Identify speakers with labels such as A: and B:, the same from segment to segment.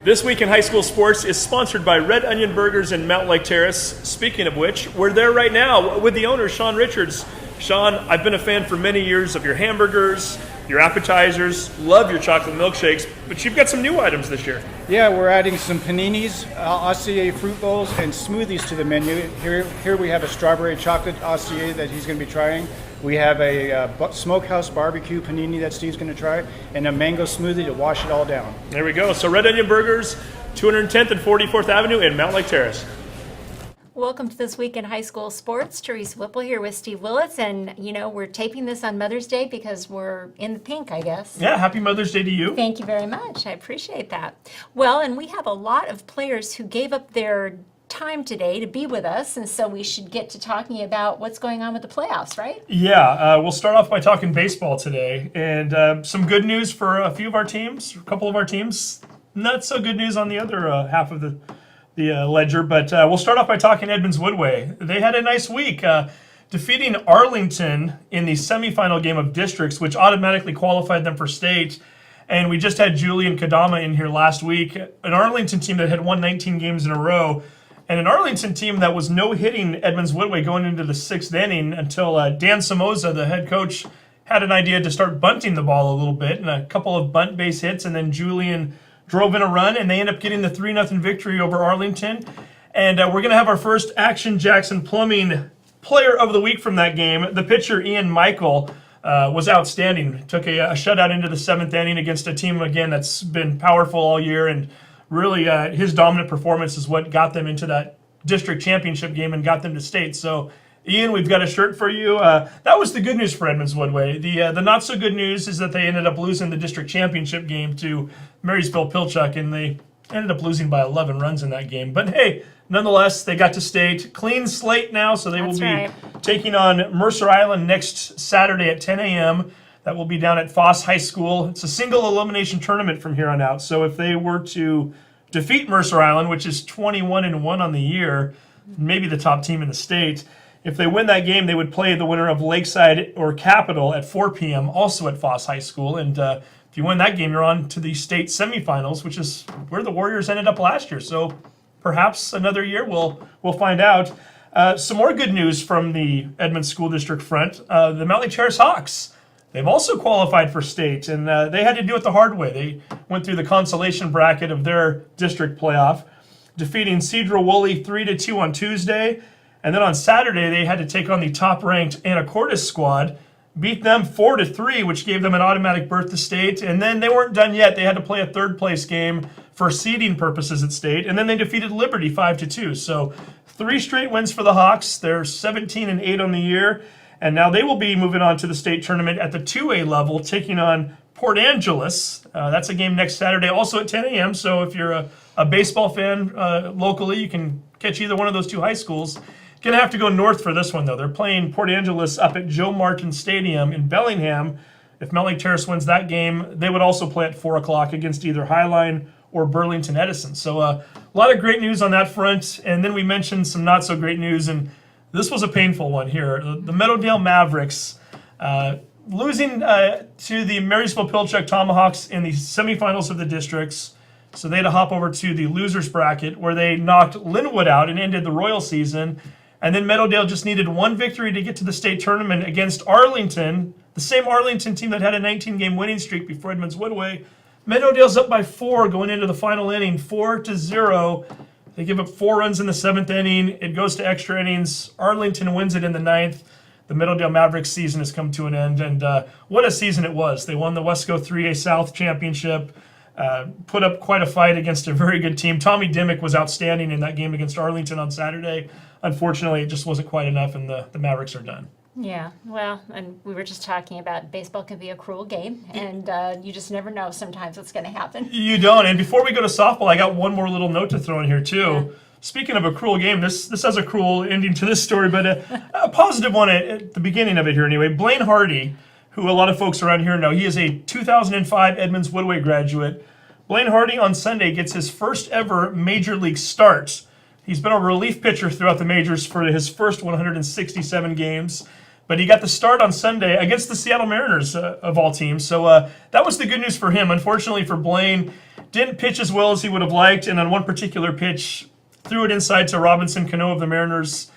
A: This Week in High School Sports is sponsored by Red Onion Burgers in Mountain Lake Terrace. Speaking of which, we're there right now with the owner, Sean Richards. Sean, I've been a fan for many years of your hamburgers, your appetizers, love your chocolate milkshakes, but you've got some new items this year.
B: Yeah, we're adding some paninis, Aussier fruit bowls, and smoothies to the menu. Here we have a strawberry chocolate Aussier that he's going to be trying. We have a smokehouse barbecue panini that Steve's going to try, and a mango smoothie to wash it all down.
A: There we go. So Red Onion Burgers, 210th and 44th Avenue in Mountain Lake Terrace.
C: Welcome to This Week in High School Sports. Therese Whipple here with Steve Willits, and we're taping this on Mother's Day because we're in the pink, I guess.
A: Yeah, happy Mother's Day to you.
C: Thank you very much. I appreciate that. Well, and we have a lot of players who gave up their time today to be with us, and so we should get to talking about what's going on with the playoffs, right?
A: Yeah, we'll start off by talking baseball today, and some good news for a few of our teams, a couple of our teams. Not so good news on the other half of the ledger, but we'll start off by talking Edmonds-Woodway. They had a nice week, defeating Arlington in the semifinal game of districts, which automatically qualified them for state. And we just had Julian Kadama in here last week, an Arlington team that had won 19 games in a row, and an Arlington team that was no-hitting Edmonds-Woodway going into the sixth inning until Dan Somoza, the head coach, had an idea to start bunting the ball a little bit, and a couple of bunt base hits, and then Julian drove in a run, and they end up getting the 3-0 victory over Arlington. And we're going to have our first Action Jackson Plumbing Player of the Week from that game. The pitcher, Ian Michael, was outstanding. Took a shutout into the seventh inning against a team, again, that's been powerful all year, and really, his dominant performance is what got them into that district championship game and got them to state. So, Ian, we've got a shirt for you. That was the good news for Edmonds-Woodway. The not so good news is that they ended up losing the district championship game to Marysville-Pilchuck, and they ended up losing by 11 runs in that game. But hey, nonetheless, they got to state. Clean slate now, so they will be taking on Mercer Island next Saturday at 10 a.m. That will be down at Foss High School. It's a single elimination tournament from here on out. So if they were to defeat Mercer Island, which is 21-1 on the year, maybe the top team in the state, if they win that game, they would play the winner of Lakeside or Capital at 4 p.m., also at Foss High School. And if you win that game, you're on to the state semifinals, which is where the Warriors ended up last year. So perhaps another year, we'll find out. Some more good news from the Edmonds School District front. The Mountain Lake Terrace Hawks. They've also qualified for state, and they had to do it the hard way. They went through the consolation bracket of their district playoff, defeating Cedro Woolley 3-2 on Tuesday. And then on Saturday, they had to take on the top-ranked Anacortes squad, beat them 4-3, which gave them an automatic berth to state. And then they weren't done yet. They had to play a third-place game for seeding purposes at state. And then they defeated Liberty 5-2. So 3 straight wins for the Hawks. They're 17-8 on the year. And now they will be moving on to the state tournament at the 2A level, taking on Port Angeles. That's a game next Saturday, also at 10 a.m. So if you're a baseball fan locally, you can catch either one of those two high schools. Going to have to go north for this one, though. They're playing Port Angeles up at Joe Martin Stadium in Bellingham. If Mountain Lake Terrace wins that game, they would also play at 4 o'clock against either Highline or Burlington Edison. So a lot of great news on that front. And then we mentioned some not so great news, and this was a painful one here. The Meadowdale Mavericks losing to the Marysville-Pilchuck Tomahawks in the semifinals of the districts. So they had to hop over to the losers bracket where they knocked Linwood out and ended the Royal season. And then Meadowdale just needed one victory to get to the state tournament against Arlington, the same Arlington team that had a 19-game winning streak before Edmonds-Woodway. Meadowdale's up by 4 going into the final inning, 4-0. They give up 4 runs in the 7th inning. It goes to extra innings. Arlington wins it in the 9th. The Meadowdale Mavericks season has come to an end, and what a season it was. They won the Wesco 3A South Championship, put up quite a fight against a very good team. Tommy Dimmick was outstanding in that game against Arlington on Saturday. Unfortunately, it just wasn't quite enough, and the Mavericks are done.
C: Yeah, well, and we were just talking about baseball can be a cruel game, and you just never know sometimes what's going to happen.
A: You don't, and before we go to softball, I got one more little note to throw in here, too. Yeah. Speaking of a cruel game, this has a cruel ending to this story, but a positive one at the beginning of it here anyway. Blaine Hardy, who a lot of folks around here know, he is a 2005 Edmonds-Woodway graduate. Blaine Hardy on Sunday gets his first ever Major League start. He's been a relief pitcher throughout the majors for his first 167 games. But he got the start on Sunday against the Seattle Mariners, of all teams. So that was the good news for him. Unfortunately for Blaine, didn't pitch as well as he would have liked, and on one particular pitch, threw it inside to Robinson Cano of the Mariners,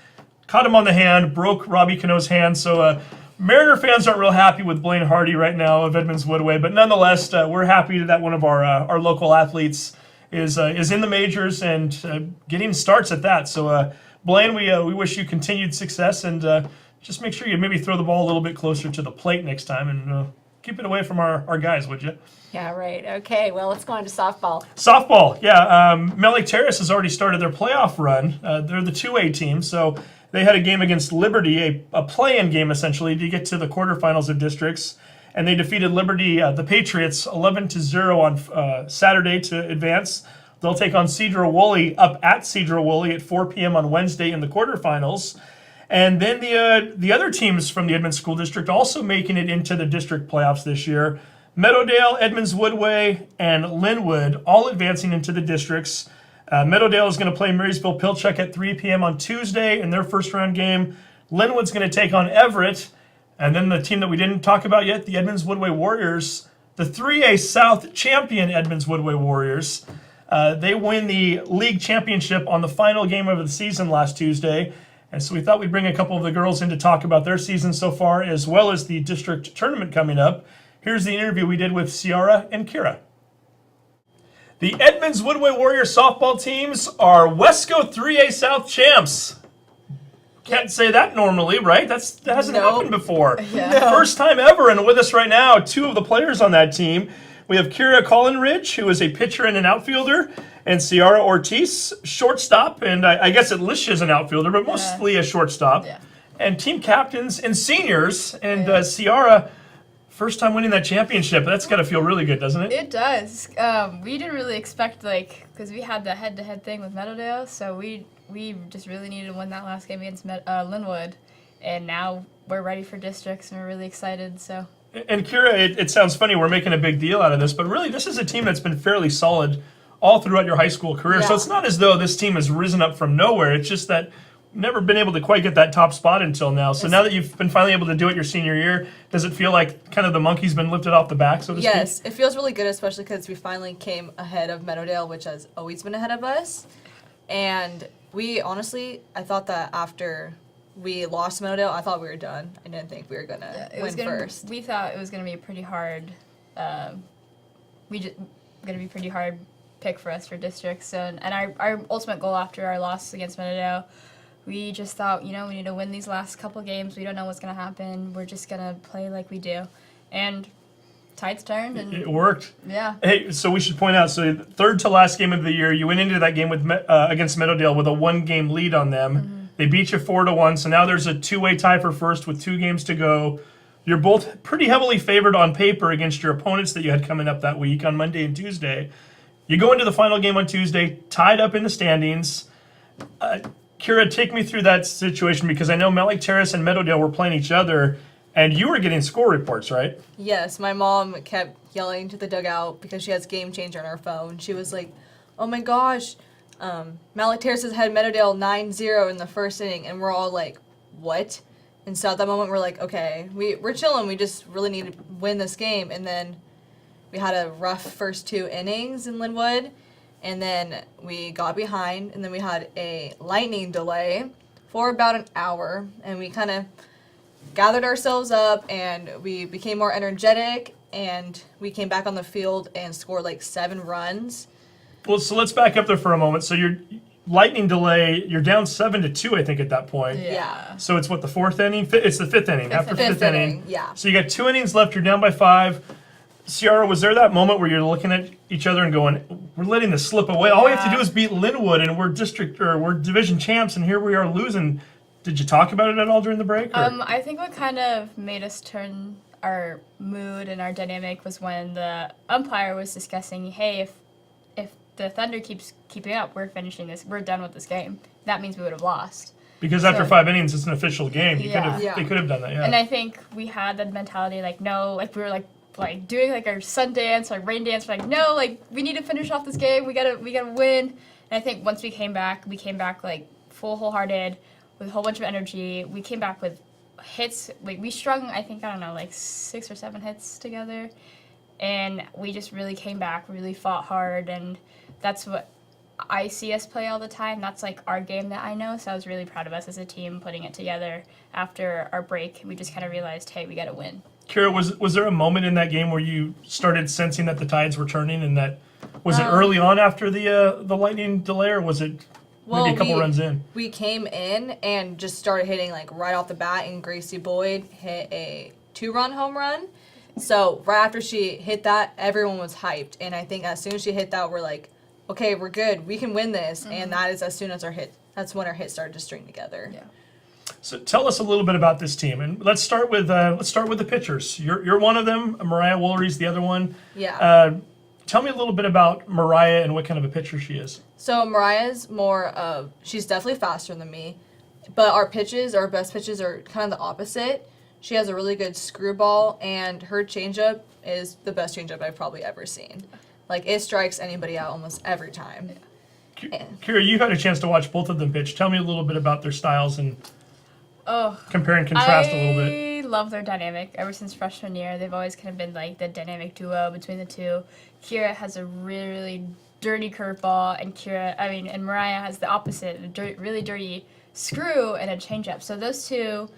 A: caught him on the hand, broke Robbie Cano's hand. So Mariner fans aren't real happy with Blaine Hardy right now of Edmonds-Woodway, but nonetheless, we're happy that one of our local athletes is in the majors and getting starts at that. So Blaine, we wish you continued success, and just make sure you maybe throw the ball a little bit closer to the plate next time, and keep it away from our guys, would you?
C: Yeah, right. Okay, well, let's go on to softball.
A: Softball, yeah. Mellick Terrace has already started their playoff run. They're the 2A team, so they had a game against Liberty, a play-in game essentially, to get to the quarterfinals of districts, and they defeated Liberty, the Patriots, 11-0 on Saturday to advance. They'll take on Cedar-Woolley up at Cedar-Woolley at 4 p.m. on Wednesday in the quarterfinals. And then the other teams from the Edmonds School District also making it into the district playoffs this year. Meadowdale, Edmonds-Woodway, and Linwood all advancing into the districts. Meadowdale is going to play Marysville-Pilchuck at 3 p.m. on Tuesday in their first round game. Linwood's going to take on Everett. And then the team that we didn't talk about yet, the Edmonds-Woodway Warriors, the 3A South champion Edmonds-Woodway Warriors. They win the league championship on the final game of the season last Tuesday. And so we thought we'd bring a couple of the girls in to talk about their season so far, as well as the district tournament coming up. Here's the interview we did with Ciara and Kyra. The Edmonds-Woodway Warriors softball teams are Wesco 3A South champs. Can't say that normally, right? That hasn't happened before. First time ever, and with us right now, two of the players on that team. We have Kyra Collingridge, who is a pitcher and an outfielder, and Ciara Ortiz, shortstop, and I guess Alicia is an outfielder, but mostly a shortstop.
D: Yeah.
A: And team captains and seniors, and Ciara, first time winning that championship. That's got to feel really good, doesn't it?
D: It does. We didn't really expect, because we had the head-to-head thing with Meadowdale, so we just really needed to win that last game against Linwood, and now we're ready for districts, and we're really excited, so.
A: And Kyra, it sounds funny, we're making a big deal out of this, but really this is a team that's been fairly solid all throughout your high school career. So it's not as though this team has risen up from nowhere. It's just that never been able to quite get that top spot until now. So now that you've been finally able to do it your senior year, does it feel like kind of the monkey's been lifted off the back, so to speak?
E: Yes, it feels really good, especially because we finally came ahead of Meadowdale, which has always been ahead of us. And we honestly, I thought that after we lost Meadowdale, I thought we were done. I didn't think we were gonna win first.
D: We thought it was gonna be a pretty hard. Gonna be pretty hard pick for us for districts. So, and our ultimate goal after our loss against Meadowdale, we just thought, we need to win these last couple games. We don't know what's gonna happen. We're just gonna play like we do, and tides turned. And
A: It worked.
D: yeah.
A: Hey, so we should point out, so third to last game of the year, you went into that game with against Meadowdale with a 1-game lead on them.
D: Mm-hmm.
A: They beat you 4-1, so now there's a 2-way tie for first with 2 games to go. You're both pretty heavily favored on paper against your opponents that you had coming up that week on Monday and Tuesday. You go into the final game on Tuesday, tied up in the standings. Kyra, take me through that situation, because I know Mellick Terrace and Meadowdale were playing each other, and you were getting score reports, right?
E: Yes, my mom kept yelling to the dugout because she has Game Changer on her phone. She was like, "Oh my gosh, Mellick Terrace has had Meadowdale 9-0 in the first inning," and we're all like, "What?" And so at that moment, we're like, "Okay, we're chilling. We just really need to win this game." And then we had a rough first 2 innings in Linwood, and then we got behind, and then we had a lightning delay for about an hour, and we kind of gathered ourselves up, and we became more energetic, and we came back on the field and scored like 7 runs.
A: Well, so let's back up there for a moment. So you're lightning delay, you're down 7-2, I think, at that point.
E: Yeah.
A: So it's what, the 4th inning? It's the 5th inning. After
E: Fifth
A: 5th inning.
E: yeah.
A: So you got 2 innings left, you're down by 5. Ciara, was there that moment where you're looking at each other and going, we're letting this slip away? All we have to do is beat Linwood, and we're division champs, and here we are losing. Did you talk about it at all during the break? Or?
D: I think what kind of made us turn our mood and our dynamic was when the umpire was discussing, hey, if the Thunder keeps keeping up, we're finishing this. We're done with this game. That means we would have lost.
A: Because after 5 innings, it's an official game.
D: Yeah.
A: They could have done that, yeah.
D: And I think we had that mentality, no, we were like doing our sun dance, rain dance. We're like, no, we need to finish off this game. We gotta win. And I think once we came back full wholehearted with a whole bunch of energy. We came back with hits. We strung, I think, 6 or 7 hits together. and we just really came back, really fought hard, and that's what I see us play all the time. That's like our game that I know, so I was really proud of us as a team putting it together after our break. We just kind of realized, hey, we got to win.
A: Kyra, was there a moment in that game where you started sensing that the tides were turning, and that was it early on after the Lightning delay, or was it maybe a couple runs in?
E: We came in and just started hitting like right off the bat, and Gracie Boyd hit a 2-run home run. So right after she hit that, everyone was hyped, and I think as soon as she hit that, we're like, okay, we're good, we can win this, and that is as soon as that's when our hit started to string together.
D: Yeah.
A: So tell us a little bit about this team, and let's start with the pitchers. You're one of them. Mariah Woolery's the other one.
E: Yeah.
A: Tell me a little bit about Mariah and what kind of a pitcher she is.
E: So Mariah's she's definitely faster than me, but our best pitches are kind of the opposite. She has a really good screwball, and her changeup is the best changeup I've probably ever seen. Like, it strikes anybody out almost every time.
A: Kyra, you had a chance to watch both of them pitch. Tell me a little bit about their styles and compare and contrast a little bit.
D: I love their dynamic. Ever since freshman year, they've always kind of been like the dynamic duo between the two. Kyra has a really, really dirty curveball, and Mariah has the opposite, a really dirty screw and a changeup. So those two,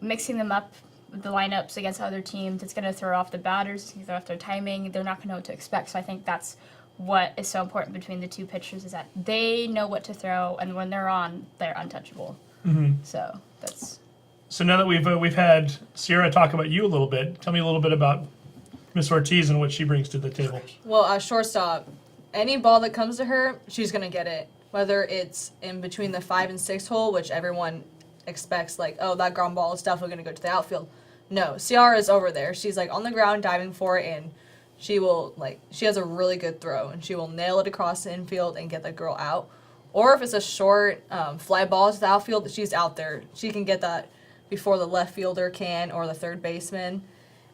D: mixing them up with the lineups against other teams, it's going to throw off the batters, it's going to throw off their timing. They're not going to know what to expect. So I think that's what is so important between the two pitchers, is that they know what to throw, and when they're on, they're untouchable. So that's.
A: So now that we've had Ciara talk about you a little bit, tell me a little bit about Miss Ortiz and what she brings to the table.
E: Well, at shortstop, any ball that comes to her, she's going to get it. Whether it's in between the 5 and 6 hole, which everyone expects, like, oh, that ground ball is definitely going to go to the outfield. No, Ciara is over there. She's, like, on the ground diving for it, and she has a really good throw, and she will nail it across the infield and get the girl out. Or if it's a short fly ball to the outfield, she's out there. She can get that before the left fielder can, or the third baseman.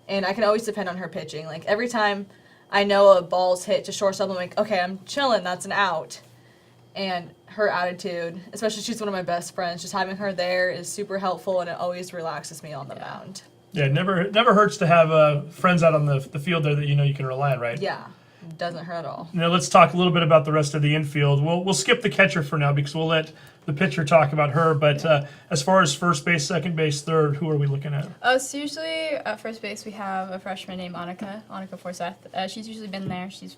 E: And I can always depend on her pitching. Like, every time I know a ball's hit to shortstop, I'm like, okay, I'm chilling, that's an out. And her attitude, especially she's one of my best friends, just having her there is super helpful, and it always relaxes me on the mound.
A: Yeah, it never hurts to have friends out on the field there that you know you can rely on, right?
E: Yeah, it doesn't hurt at all.
A: Now let's talk a little bit about the rest of the infield. We'll skip the catcher for now because we'll let the pitcher talk about her. But as far as first base, second base, third, who are we looking at?
D: So usually at first base we have a freshman named Annika Forsyth. She's usually been there. She's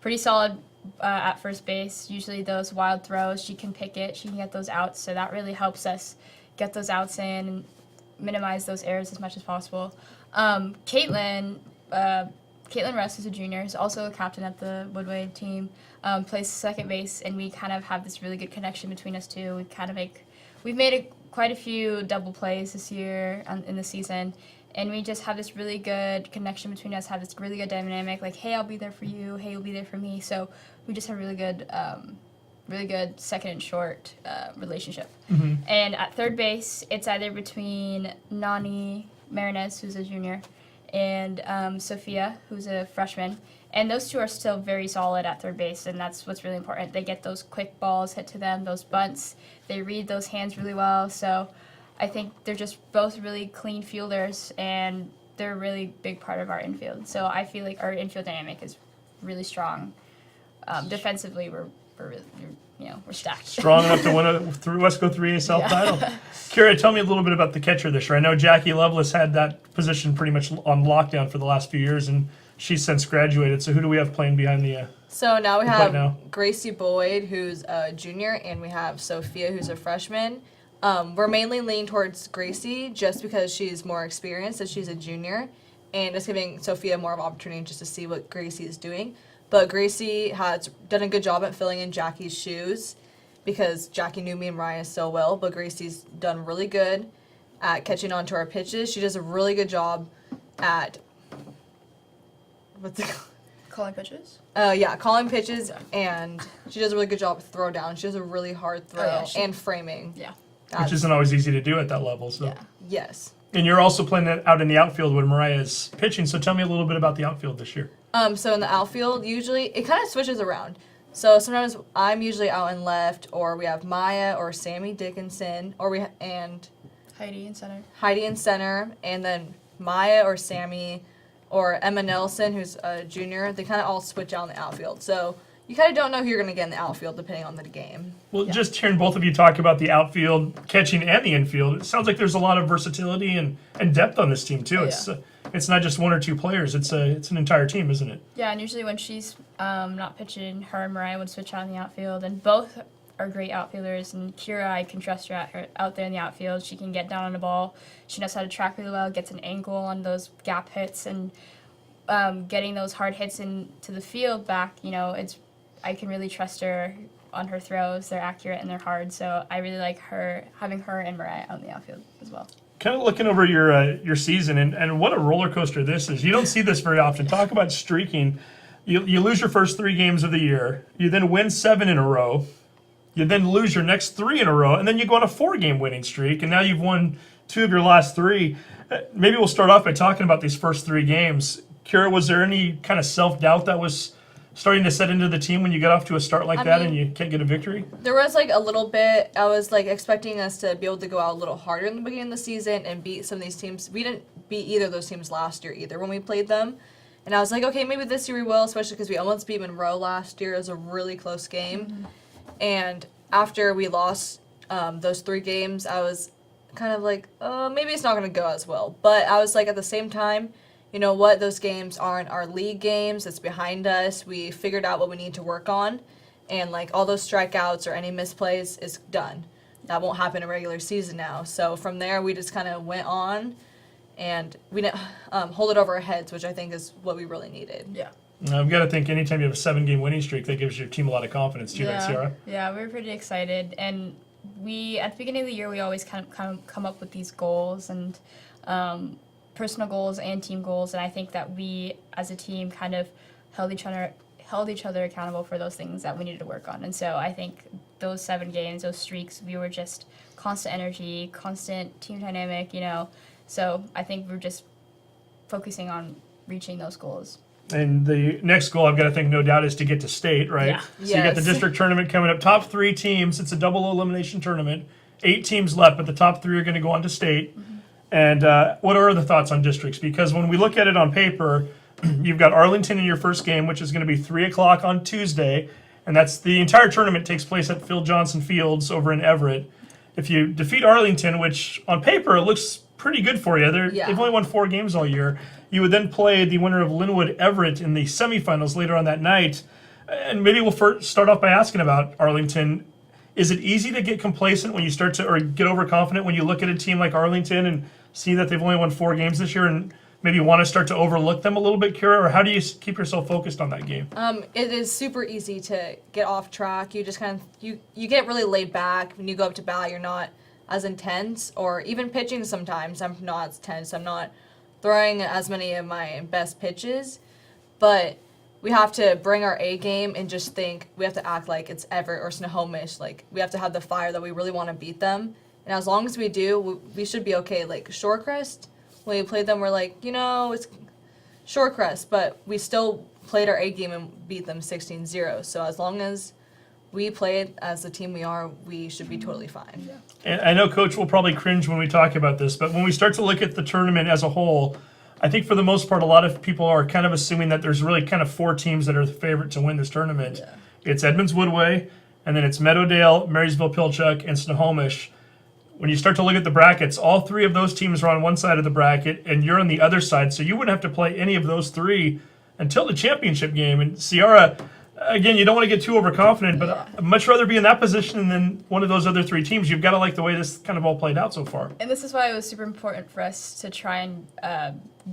D: pretty solid at first base. Usually those wild throws, she can pick it. She can get those outs. So that really helps us get those outs in and minimize those errors as much as possible. Caitlin Russ is a junior, is also a captain at the Woodway team, plays second base, and we kind of have this really good connection between us two. We've made quite a few double plays this year in the season, and we just have this really good connection between us, have this really good dynamic, like, hey, I'll be there for you, hey, you'll be there for me. So we just have really good second and short relationship. And at third base, it's either between Nani Marinez, who's a junior, and Sophia, who's a freshman. And those two are still very solid at third base, and that's what's really important. They get those quick balls hit to them, those bunts. They read those hands really well. So I think they're just both really clean fielders, and they're a really big part of our infield. So I feel like our infield dynamic is really strong. Defensively, we're stacked.
A: Strong enough to win a Wesco 3A South title. Kyra, tell me a little bit about the catcher this year. I know Jackie Lovelace had that position pretty much on lockdown for the last few years, and she's since graduated. So who do we have playing behind the
E: So now we
A: plate
E: have
A: now?
E: Gracie Boyd, who's a junior, and we have Sophia, who's a freshman. We're mainly leaning towards Gracie just because she's more experienced, as she's a junior, and just giving Sophia more of an opportunity just to see what Gracie is doing. But Gracie has done a good job at filling in Jackie's shoes because Jackie knew me and Ryan so well, but Gracie's done really good at catching on to our pitches. She does a really good job at
D: Calling pitches?
E: calling pitches, and she does a really good job with throw down. She does a really hard throw and framing.
D: Yeah.
A: Which isn't always easy to do at that level. So.
D: Yeah.
E: Yes.
A: And you're also playing out in the outfield when Mariah's pitching. So tell me a little bit about the outfield this year.
E: So in the outfield, usually it kind of switches around. So sometimes I'm usually out in left, or we have Maya or Sammy Dickinson, and
D: Heidi in center.
E: Heidi in center, and then Maya or Sammy or Emma Nelson, who's a junior, they kind of all switch out in the outfield. So you kind of don't know who you're going to get in the outfield depending on the game.
A: Well, just hearing both of you talk about the outfield, catching, and the infield, it sounds like there's a lot of versatility and depth on this team too. It's not just one or two players; it's an entire team, isn't it?
D: Yeah, and usually when she's not pitching, her and Mariah would switch out in the outfield, and both are great outfielders. And Kyra, I can trust her out there in the outfield. She can get down on the ball. She knows how to track really well, gets an angle on those gap hits, and getting those hard hits into the field back. I can really trust her on her throws. They're accurate and they're hard. So I really like having her and Mariah out in the outfield as well.
A: Kind of looking over your season, and what a roller coaster this is. You don't see this very often. Talk about streaking. You lose your first 3 games of the year. You then win 7 in a row. You then lose your next 3 in a row, and then you go on a 4-game winning streak, and now you've won 2 of your last 3. Maybe we'll start off by talking about these first 3 games. Kyra, was there any kind of self-doubt that was starting to set into the team when you got off to a start like that and you can't get a victory?
E: There was a little bit. I was expecting us to be able to go out a little harder in the beginning of the season and beat some of these teams. We didn't beat either of those teams last year either when we played them. And I was like, okay, maybe this year we will, especially because we almost beat Monroe last year. It was a really close game. Mm-hmm. And after we lost those 3 games, I was kind of like, maybe it's not going to go as well. But I was like, at the same time, you know what? Those games aren't our league games. It's behind us. We figured out what we need to work on. And, all those strikeouts or any misplays is done. That won't happen in regular season now. So from there, we just kind of went on. And we didn't hold it over our heads, which I think is what we really needed.
D: Yeah.
A: I've got to think anytime you have a 7-game winning streak, that gives your team a lot of confidence too, right, Ciara?
D: Yeah, we were pretty excited. And at the beginning of the year, we always kind of come up with these goals and personal goals and team goals, and I think that we as a team kind of held each other accountable for those things that we needed to work on. And so I think those 7 games, those streaks, we were just constant energy, constant team dynamic, So I think we're just focusing on reaching those goals.
A: And the next goal, I've got to think, no doubt, is to get to state, right?
D: Yeah.
A: So you got the district tournament coming up. Top 3 teams. It's a double elimination tournament. 8 teams left, but the top 3 are going to go on to state. Mm-hmm. And what are the thoughts on districts? Because when we look at it on paper, you've got Arlington in your first game, which is going to be 3 o'clock on Tuesday. And that's the entire tournament takes place at Phil Johnson Fields over in Everett. If you defeat Arlington, which on paper it looks pretty good for you, they've only won 4 games all year, you would then play the winner of Linwood Everett in the semifinals later on that night. And maybe we'll first start off by asking about Arlington. Is it easy to get complacent when you start to, or get overconfident when you look at a team like Arlington and see that they've only won 4 games this year and maybe want to start to overlook them a little bit, Kyra? Or how do you keep yourself focused on that game?
E: It is super easy to get off track. You just kind of, you get really laid back. When you go up to bat, you're not as intense, or even pitching sometimes, I'm not as tense. I'm not throwing as many of my best pitches, but we have to bring our A game and just think we have to act like it's Everett or Snohomish. We have to have the fire that we really want to beat them. And as long as we do, we should be okay. Shorecrest, when we played them, we're it's Shorecrest, but we still played our A game and beat them 16-0. So as long as we play as the team we are, we should be totally fine. Yeah.
A: And I know Coach will probably cringe when we talk about this, but when we start to look at the tournament as a whole, I think for the most part, a lot of people are kind of assuming that there's really kind of 4 teams that are the favorite to win this tournament. Yeah. It's Edmonds-Woodway, and then it's Meadowdale, Marysville-Pilchuck, and Snohomish. When you start to look at the brackets, all 3 of those teams are on one side of the bracket, and you're on the other side, so you wouldn't have to play any of those 3 until the championship game. And Ciara, again, you don't want to get too overconfident, but I'd much rather be in that position than one of those other 3 teams. You've got to like the way this kind of all played out so far.
D: And this is why it was super important for us to try and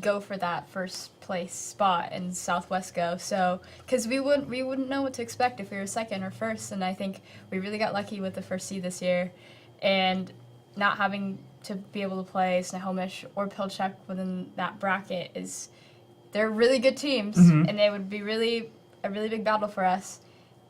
D: go for that first place spot in Southwest Go. So, because we wouldn't know what to expect if we were second or first, and I think we really got lucky with the first seed this year, and not having to be able to play Snohomish or Pilchuck within that bracket they're really good teams, and they would be a really big battle for us.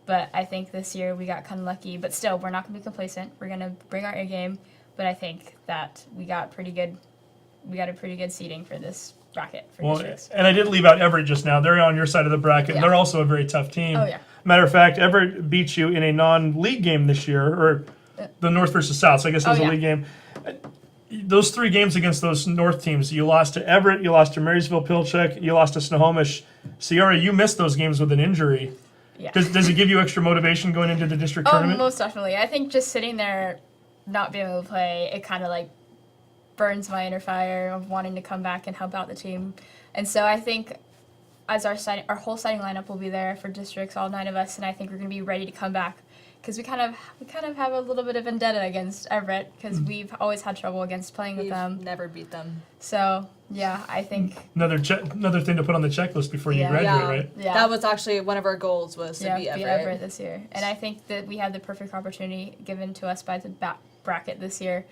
D: But I think this year we got kind of lucky. But still, we're not going to be complacent. We're going to bring our A game. But I think that we got a pretty good seeding for this bracket for districts.
A: And I did leave out Everett just now. They're on your side of the bracket. Yeah. They're also a very tough team.
D: Oh, yeah.
A: Matter of fact, Everett beat you in a non-league game this year, or the North versus South, so I guess it was a league game. those 3 games against those North teams, you lost to Everett, you lost to Marysville Pilchuck, you lost to Snohomish. Ciara, you missed those games with an injury.
D: Yeah.
A: Does it give you extra motivation going into the district tournament?
D: Most definitely. I think just sitting there, not being able to play, it kind of like burns my inner fire of wanting to come back and help out the team. And so I think as our whole starting lineup will be there for districts, all 9 of us, and I think we're going to be ready to come back because we kind of have a little bit of vendetta against Everett because we've always had trouble against playing with them.
E: Never beat them.
D: So yeah, I think
A: Another thing to put on the checklist before you graduate, right?
D: Yeah.
E: That was actually one of our goals was to beat Everett.
D: this year. And I think that we had the perfect opportunity given to us by the bracket this year.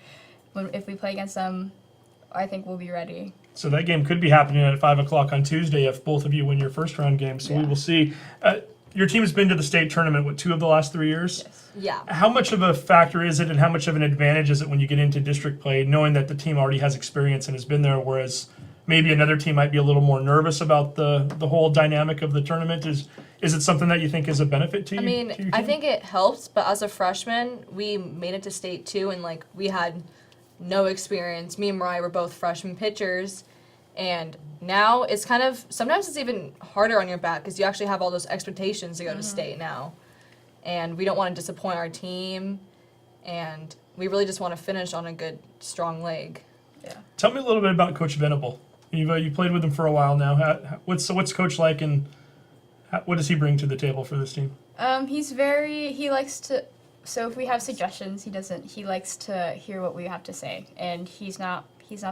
D: If we play against them, I think we'll be ready.
A: So that game could be happening at 5 o'clock on Tuesday if both of you win your first round game. So we will see. Your team has been to the state tournament, 2 of the last 3 years?
D: Yes.
E: Yeah.
A: How much of a factor is it and how much of an advantage is it when you get into district play, knowing that the team already has experience and has been there, whereas maybe another team might be a little more nervous about the whole dynamic of the tournament? Is it something that you think is a benefit to you?
E: I mean, I think it helps, but as a freshman, we made it to state too, and like we had no experience. Me and Mariah were both freshman pitchers, and now it's kind of sometimes it's even harder on your back because you actually have all those expectations to go to state now, and we don't want to disappoint our team, and we really just want to finish on a good, strong leg.
D: Yeah.
A: Tell me a little bit about Coach Venable. You played with him for a while now. What's Coach like, and what does he bring to the table for this team?
D: He likes to, so if we have suggestions, he likes to hear what we have to say, and he's not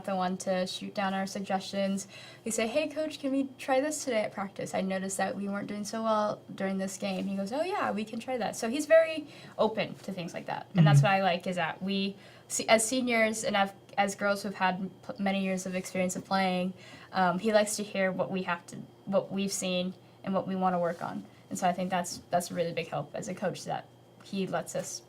D: the one to shoot down our suggestions. We say, hey coach, can we try this today at practice? I noticed that we weren't doing so well during this game. He goes, oh yeah, we can try that. So he's very open to things like that. And that's what I like is that we, as seniors and as girls who've had many years of experience of playing, he likes to hear what we've seen and what we want to work on. And so I think that's a really big help as a coach that he lets us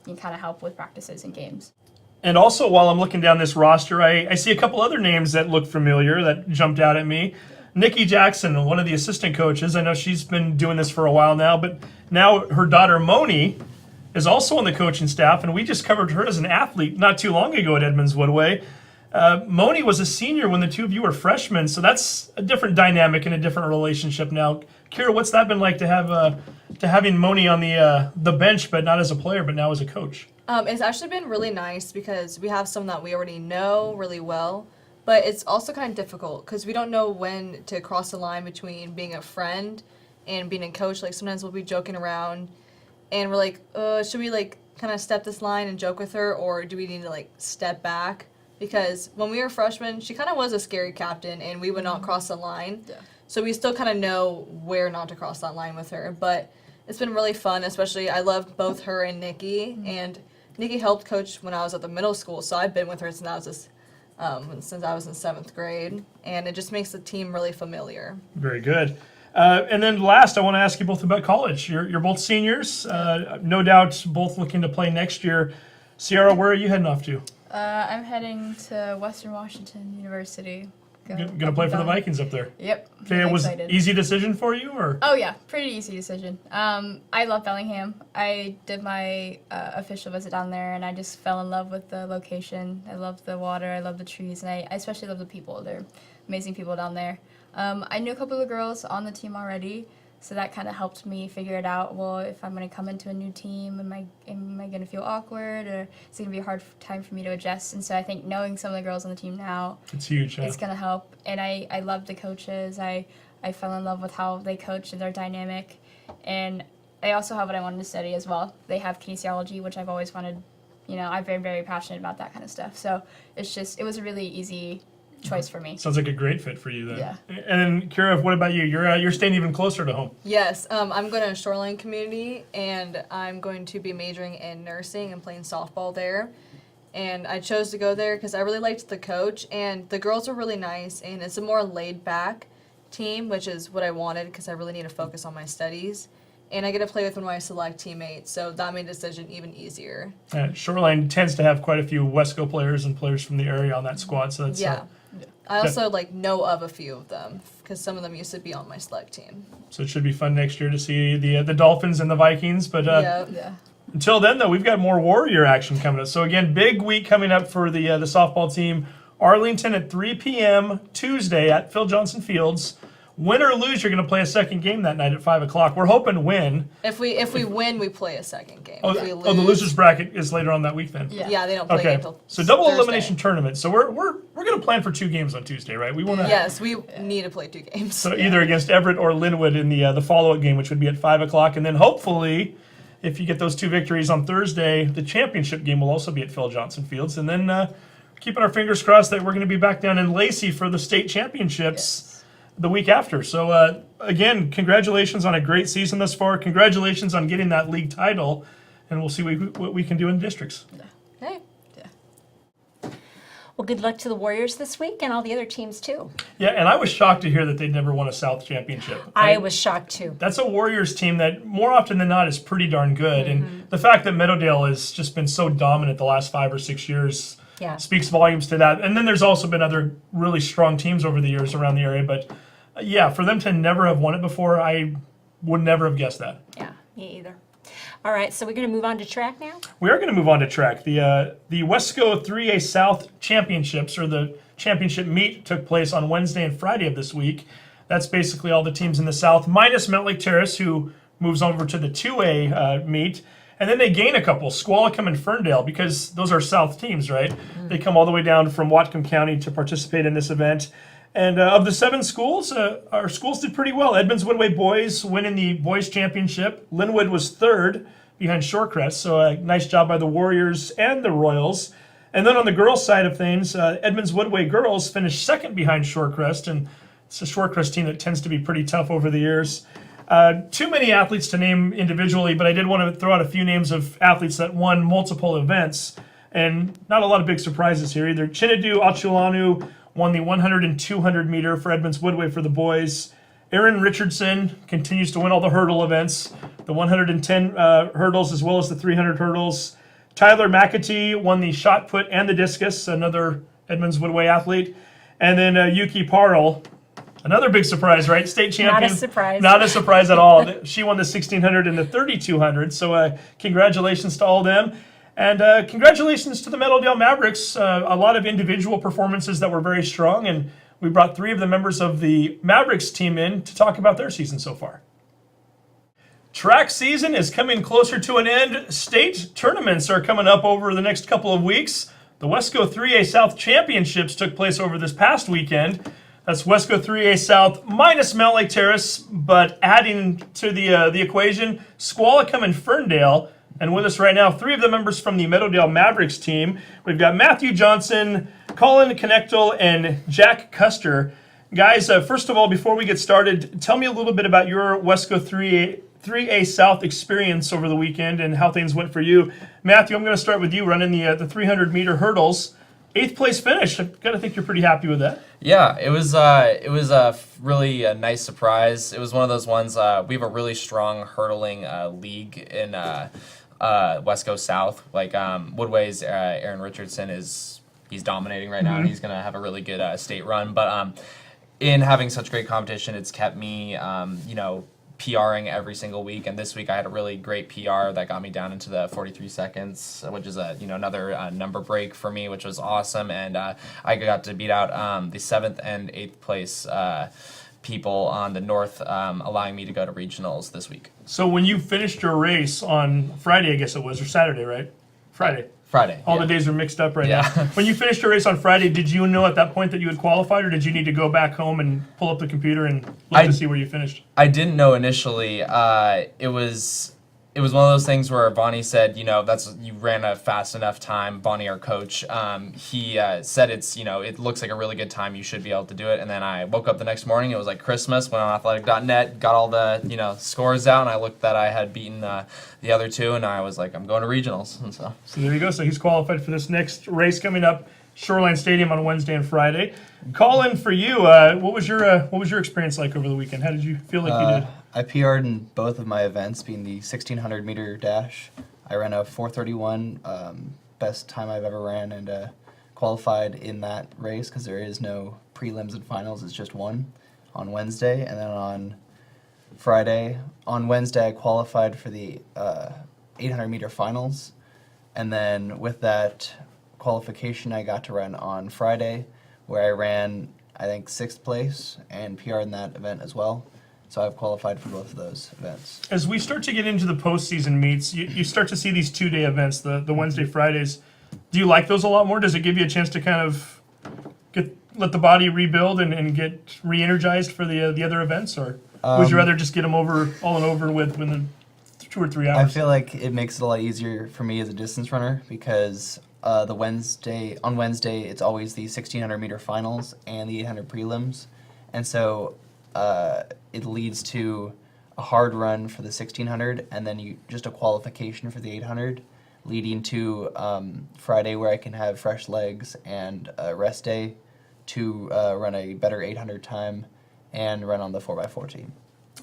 D: kind of help with practices and games.
A: And also, while I'm looking down this roster, I see a couple other names that look familiar that jumped out at me. Niki Jackson, one of the assistant coaches. I know she's been doing this for a while now, but now her daughter Moni is also on the coaching staff, and we just covered her as an athlete not too long ago at Edmonds-Woodway. Moni was a senior when the 2 of you were freshmen, so that's a different dynamic and a different relationship now. Kyra, what's that been like to have having Moni on the bench, but not as a player, but now as a coach?
E: It's actually been really nice because we have someone that we already know really well, but it's also kind of difficult because we don't know when to cross the line between being a friend and being a coach. Like sometimes we'll be joking around and we're like, should we like kind of step this line and joke with her, or do we need to like step back? Because when we were freshmen, she kind of was a scary captain and we would not cross the line. Yeah. So we still kind of know where not to cross that line with her. But it's been really fun, especially I love both her and Niki. And Niki helped coach when I was at the middle school, so I've been with her since I was in 7th grade. And it just makes the team really familiar.
A: Very good. And then last, I want to ask you both about college. You're both seniors, no doubt both looking to play next year. Ciara, where are you heading off to?
D: I'm heading to Western Washington University.
A: Gonna play for the Vikings up there.
D: Yep.
A: Okay, it was easy decision for you, or?
D: Oh yeah, pretty easy decision. I love Bellingham. I did my official visit down there, and I just fell in love with the location. I love the water. I love the trees, and I especially love the people. They're amazing people down there. I knew a couple of girls on the team already, so that kind of helped me figure it out. Well, if I'm going to come into a new team, am I going to feel awkward, or is it going to be a hard time for me to adjust? And so I think knowing some of the girls on the team now,
A: it's huge.
D: It's going to help. And I love the coaches. I fell in love with how they coach and their dynamic. And they also have what I wanted to study as well. They have kinesiology, which I've always wanted. I'm very, very passionate about that kind of stuff. So it was a really easy choice for me.
A: Sounds like a great fit for you then.
D: Yeah.
A: And then Kyra, what about you? You're staying even closer to home.
E: Yes, I'm going to Shoreline Community, and I'm going to be majoring in nursing and playing softball there. And I chose to go there because I really liked the coach, and the girls are really nice, and it's a more laid-back team, which is what I wanted because I really need to focus on my studies. And I get to play with one of my select teammates, so that made the decision even easier.
A: Shoreline tends to have quite a few Wesco players and players from the area on that squad, so that's
E: I also know of a few of them because some of them used to be on my select team.
A: So it should be fun next year to see the Dolphins and the Vikings. But Until then, though, we've got more Warrior action coming up. So again, big week coming up for the softball team. Arlington at 3 p.m. Tuesday at Phil Johnson Fields. Win or lose, you're going to play a second game that night at 5 o'clock. We're hoping win.
E: If we win, we play a second game.
A: Oh,
E: If we lose,
A: the losers bracket is later on that week then.
E: Yeah, they don't play
A: Okay,
E: until
A: so double
E: Thursday.
A: elimination tournament. So we're going to plan for 2 games on Tuesday, right? We want to.
E: Yes, we need to play 2 games.
A: So either against Everett or Linwood in the follow-up game, which would be at 5 o'clock, and then hopefully, if you get those 2 victories on Thursday, the championship game will also be at Phil Johnson Fields, and then keeping our fingers crossed that we're going to be back down in Lacey for the state championships the week after. So again, congratulations on a great season thus far. Congratulations on getting that league title, and we'll see what we can do in districts.
E: Hey.
C: Well, good luck to the Warriors this week and all the other teams too.
A: Yeah, and I was shocked to hear that they'd never won a South championship.
C: I was shocked too.
A: That's a Warriors team that more often than not is pretty darn good. And the fact that Meadowdale has just been so dominant the last 5 or 6 years speaks volumes to that. And then there's also been other really strong teams over the years around the area. But yeah, for them to never have won it before, I would never have guessed that.
C: Yeah, me either. All right, so we're going to move on to track now?
A: We are going to move on to track. The Wesco 3A South Championships, or the championship meet, took place on Wednesday and Friday of this week. That's basically all the teams in the South, minus Mount Lake Terrace, who moves over to the 2A meet. And then they gain a couple, Squalicum and Ferndale, because those are South teams, right? They come all the way down from Whatcom County to participate in this event. And of the 7 schools, our schools did pretty well. Edmonds-Woodway boys winning the boys championship. Linwood was 3rd behind Shorecrest, so a nice job by the Warriors and the Royals. And then on the girls' side of things, Edmonds-Woodway girls finished 2nd behind Shorecrest, and it's a Shorecrest team that tends to be pretty tough over the years. Too many athletes to name individually, but I did want to throw out a few names of athletes that won multiple events, and not a lot of big surprises here either. Chinadu Achulanu won the 100 and 200 meter for Edmonds-Woodway for the boys. Aaron Richardson continues to win all the hurdle events, the 110 hurdles as well as the 300 hurdles. Tyler McAtee won the shot put and the discus, another Edmonds-Woodway athlete. And then Yuki Parle, another big surprise, right? State champion.
C: Not a surprise.
A: Not a surprise at all. She won the 1600 and the 3200. So congratulations to all of them. And congratulations to the Meadowdale Mavericks. A lot of individual performances that were very strong. And we brought 3 of the members of the Mavericks team in to talk about their season so far. Track season is coming closer to an end. State tournaments are coming up over the next couple of weeks. The Wesco 3A South Championships took place over this past weekend. That's Wesco 3A South minus Mount Lake Terrace, but adding to the equation, Squalicum and Ferndale. And with us right now, 3 of the members from the Meadowdale Mavericks team. We've got Matthew Johnson, Colin, Knechtel, and Jack Custer. Guys, first of all, before we get started, tell me a little bit about your Wesco 3A South experience over the weekend and how things went for you. Matthew, I'm going to start with you running the 300 meter hurdles. 8th place finish. I've got to think you're pretty happy with that.
F: Yeah, it was a really nice surprise. It was one of those ones. We have a really strong hurdling league in Wesco South. Like Woodway's Aaron Richardson he's dominating right now, and he's gonna have a really good state run. But in having such great competition, it's kept me PRing every single week, and this week I had a really great PR that got me down into the 43 seconds, which is another number break for me, which was awesome. And I got to beat out the 7th and 8th place people on the north, allowing me to go to regionals this week.
A: So when you finished your race on Friday, I guess it was, or Saturday, right? Friday. All the days are mixed up right now. When you finished your race on Friday, did you know at that point that you had qualified, or did you need to go back home and pull up the computer and look to see where you finished?
F: I didn't know initially. It was one of those things where Bonnie said, you ran a fast enough time. Bonnie, our coach, he said it looks like a really good time. You should be able to do it. And then I woke up the next morning. It was like Christmas. Went on athletic.net, got all the scores out, and I looked that I had beaten the other 2, and I was like, I'm going to regionals. And so
A: there you go. So he's qualified for this next race coming up, Shoreline Stadium on Wednesday and Friday. Colin, for you, what was your experience like over the weekend? How did you feel like you did?
G: I PR'd in both of my events, being the 1600 meter dash. I ran a 4:31, best time I've ever ran, and qualified in that race because there is no prelims and finals. It's just one on Wednesday, and then on Friday. On Wednesday, I qualified for the 800 meter finals. And then with that qualification, I got to run on Friday, where I ran, I think, 6th place and PR in that event as well. So I've qualified for both of those events.
A: As we start to get into the postseason meets, you start to see these 2-day events, the Wednesday, Fridays. Do you like those a lot more? Does it give you a chance to kind of let the body rebuild and get re-energized for the other events? Or would you rather just get them all and over with within 2 or 3 hours?
G: I feel like it makes it a lot easier for me as a distance runner because on Wednesday, it's always the 1,600 meter finals and the 800 prelims. And so it leads to a hard run for the 1,600 and then just a qualification for the 800, leading to Friday where I can have fresh legs and a rest day to run a better 800 time and run on the 4x4 team.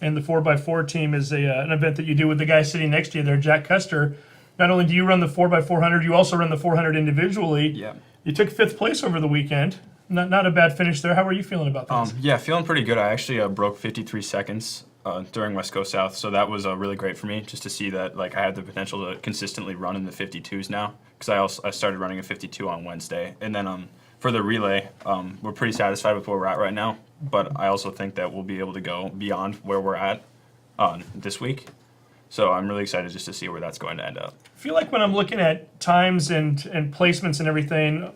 A: And the 4x4 team is an event that you do with the guy sitting next to you there, Jack Custer. Not only do you run the 4x400, you also run the 400 individually.
H: Yeah.
A: You took 5th place over the weekend. Not a bad finish there. How are you feeling about this?
H: Yeah, feeling pretty good. I actually broke 53 seconds during West Coast South, so that was really great for me just to see that I had the potential to consistently run in the 52s now because I started running a 52 on Wednesday. And then for the relay, we're pretty satisfied with where we're at right now, but I also think that we'll be able to go beyond where we're at this week. So I'm really excited just to see where that's going to end up.
A: I feel like when I'm looking at times and placements and everything,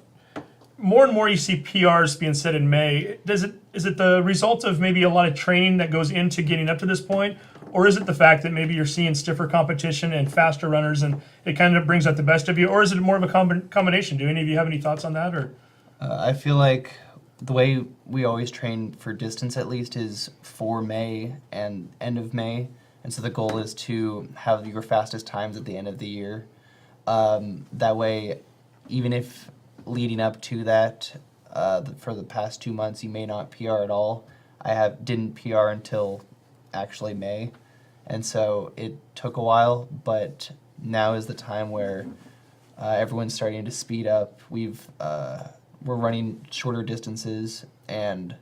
A: more and more you see PRs being set in May. Is it the result of maybe a lot of training that goes into getting up to this point? Or is it the fact that maybe you're seeing stiffer competition and faster runners and it kind of brings out the best of you? Or is it more of a combination? Do any of you have any thoughts on that? Or
G: I feel like the way we always train for distance at least is for May and end of May. And so the goal is to have your fastest times at the end of the year. That way, even if leading up to that, for the past 2 months, you may not PR at all. Didn't PR until actually May. And so it took a while, but now is the time where everyone's starting to speed up. We're running shorter distances and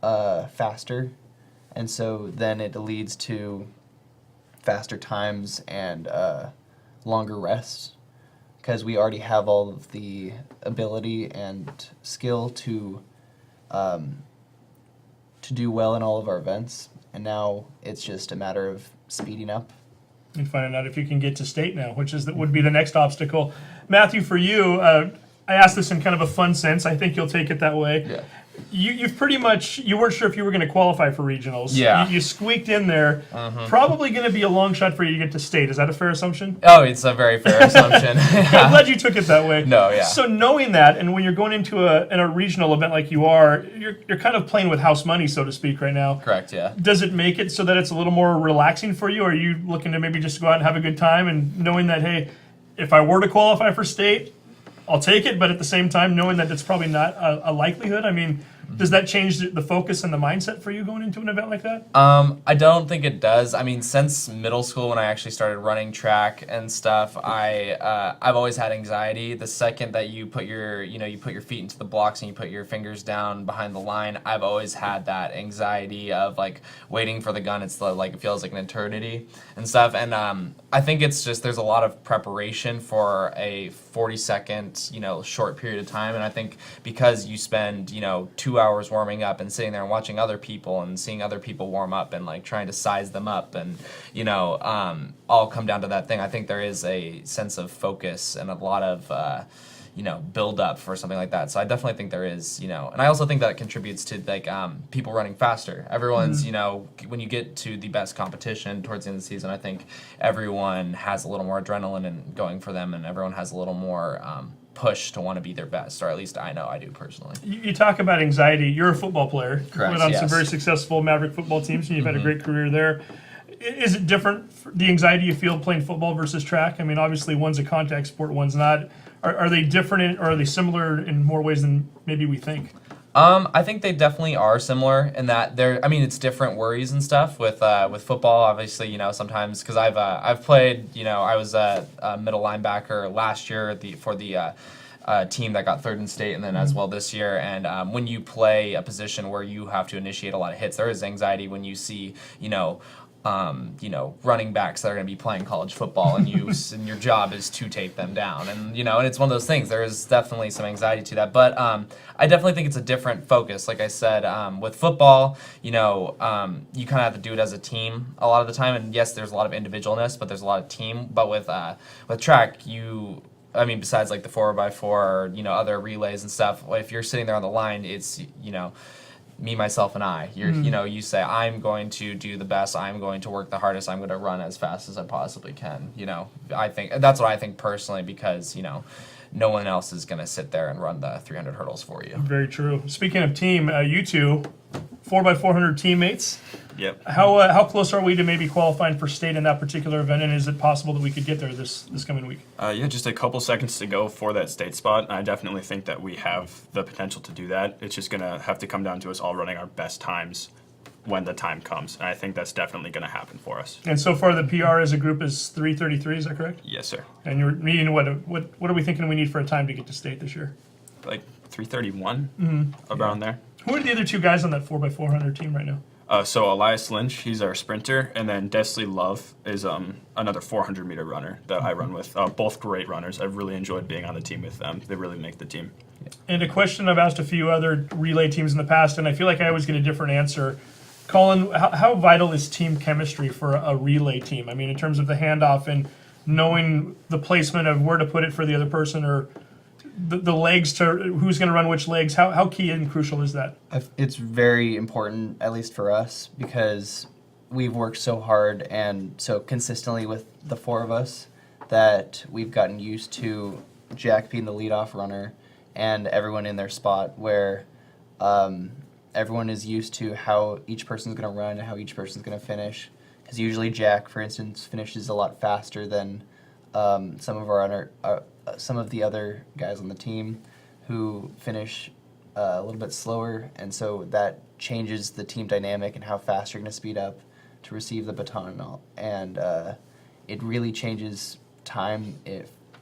G: faster. And so then it leads to faster times and longer rests because we already have all of the ability and skill to do well in all of our events. And now it's just a matter of speeding up.
A: and finding out if you can get to state now, which would be the next obstacle. Matthew, for you, I asked this in kind of a fun sense. I think you'll take it that way.
F: Yeah.
A: You weren't sure if you were going to qualify for regionals.
F: Yeah.
A: You squeaked in there. Probably going to be a long shot for you to get to state. Is that a fair assumption?
F: Oh, it's a very fair assumption.
A: I'm glad you took it that way.
F: No, yeah.
A: So knowing that, and when you're going into a regional event like you are, you're kind of playing with house money, so to speak, right now.
F: Correct, yeah.
A: Does it make it so that it's a little more relaxing for you? Or are you looking to maybe just go out and have a good time and knowing that, hey, if I were to qualify for state, I'll take it, but at the same time, knowing that it's probably not a likelihood? I mean, does that change the focus and the mindset for you going into an event like that?
F: I don't think it does. I mean, since middle school when I actually started running track and stuff, I've always had anxiety. The second that you put your feet into the blocks and you put your fingers down behind the line, I've always had that anxiety of like waiting for the gun. It's like it feels like an eternity and stuff. And I think it's just there's a lot of preparation for a 40-second, short period of time. And I think because you spend, 2 hours warming up and sitting there and watching other people and seeing other people warm up and like trying to size them up and, all come down to that thing. I think there is a sense of focus and a lot of, build up for something like that. So I definitely think there is, and I also think that it contributes to like people running faster. Everyone's, when you get to the best competition towards the end of the season, I think everyone has a little more adrenaline and going for them, and everyone has a little more push to want to be their best, or at least I know I do personally.
A: You talk about anxiety. You're a football player.
F: Correct,
A: Went on some
F: yes.
A: very successful Maverick football teams, and you've had a great career there. Is it different, the anxiety you feel playing football versus track? I mean, obviously one's a contact sport, one's not. Are they different, or are they similar in more ways than maybe we think?
F: I think they definitely are similar in that it's different worries and stuff with football. Obviously, sometimes because I've played, I was a middle linebacker last year for the team that got third in state, and then as well this year. And when you play a position where you have to initiate a lot of hits, there is anxiety when you see, running backs that are going to be playing college football, and and your job is to take them down, and and it's one of those things. There is definitely some anxiety to that, but I definitely think it's a different focus. Like I said, with football, you kind of have to do it as a team a lot of the time, and yes, there's a lot of individualness, but there's a lot of team. But with track, besides like the 4x4 or other relays and stuff, if you're sitting there on the line, it's me, myself, and I. You say, I'm going to do the best. I'm going to work the hardest. I'm going to run as fast as I possibly can. I think that's what I think personally, because no one else is going to sit there and run the 300 hurdles for you.
A: Very true. Speaking of team, you two, 4x400 teammates.
H: Yep.
A: How close are we to maybe qualifying for state in that particular event, and is it possible that we could get there this coming week?
H: Just a couple seconds to go for that state spot. I definitely think that we have the potential to do that. It's just going to have to come down to us all running our best times when the time comes. And I think that's definitely going to happen for us.
A: And so far, the PR as a group is 3:33. Is that correct?
H: Yes, sir.
A: And you're needing what are we thinking we need for a time to get to state this year?
H: Like 3:31, around there.
A: Who are the other two guys on that 4x400 team right now?
H: So Elias Lynch, he's our sprinter, and then Desley Love is another 400-meter runner that I run with. Both great runners. I've really enjoyed being on the team with them. They really make the team.
A: And a question I've asked a few other relay teams in the past, and I feel like I always get a different answer. Colin, how vital is team chemistry for a relay team? I mean, in terms of the handoff and knowing the placement of where to put it for the other person, or the legs to who's going to run which legs. How key and crucial is that?
G: It's very important, at least for us, because we've worked so hard and so consistently with the four of us that we've gotten used to Jack being the leadoff runner and everyone in their spot, where everyone is used to how each person's going to run and how each person's going to finish. Because usually Jack, for instance, finishes a lot faster than some of the other guys on the team who finish a little bit slower, and so that changes the team dynamic and how fast you're going to speed up to receive the baton and all. And it really changes time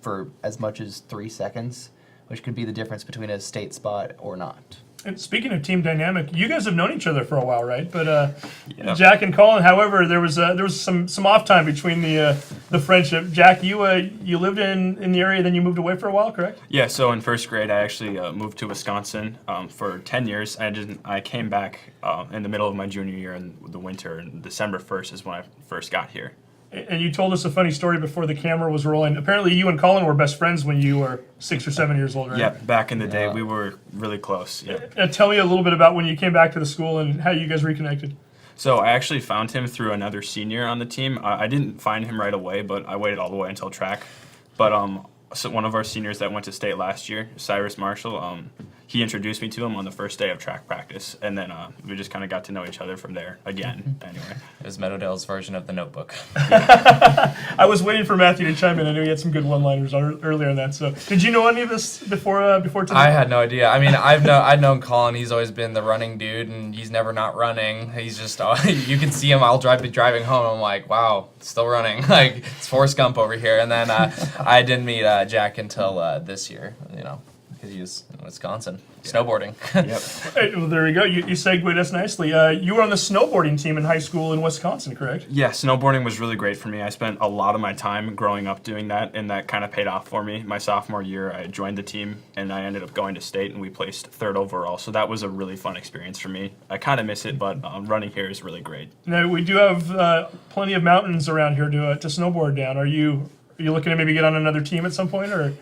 G: for as much as 3 seconds, which could be the difference between a state spot or not.
A: And speaking of team dynamic, you guys have known each other for a while, right? But
H: Yeah.
A: Jack and Colin, however, there was some off time between the friendship. Jack, you lived in the area, then you moved away for a while, correct?
H: Yeah, so in first grade, I actually moved to Wisconsin for 10 years. I came back in the middle of my junior year in the winter, and December 1st is when I first got here.
A: And you told us a funny story before the camera was rolling. Apparently, you and Colin were best friends when you were 6 or 7 years old, right?
H: Yeah, back in the day, we were really close. Yeah.
A: Tell me a little bit about when you came back to the school and how you guys reconnected.
H: So I actually found him through another senior on the team. I didn't find him right away, but I waited all the way until track. But so one of our seniors that went to state last year, Cyrus Marshall, he introduced me to him on the first day of track practice, and then we just kind of got to know each other from there again. Anyway,
F: It was Meadowdale's version of the Notebook.
A: I was waiting for Matthew to chime in. I knew he had some good one-liners earlier on that. So, did you know any of this before today?
F: I had no idea. I mean, I've known Colin. He's always been the running dude, and he's never not running. He's just you can see him. I'll be driving home. I'm like, wow, still running. Like it's Forrest Gump over here. And then I didn't meet Jack until this year. Because he was in Wisconsin snowboarding.
H: yep.
A: Hey, well, there we go. You segued us nicely. You were on the snowboarding team in high school in Wisconsin, correct?
H: Yeah, snowboarding was really great for me. I spent a lot of my time growing up doing that, and that kind of paid off for me. My sophomore year, I joined the team, and I ended up going to state, and we placed 3rd overall. So that was a really fun experience for me. I kind of miss it, but running here is really great.
A: Now, we do have plenty of mountains around here to snowboard down. Are you looking to maybe get on another team at some point, or?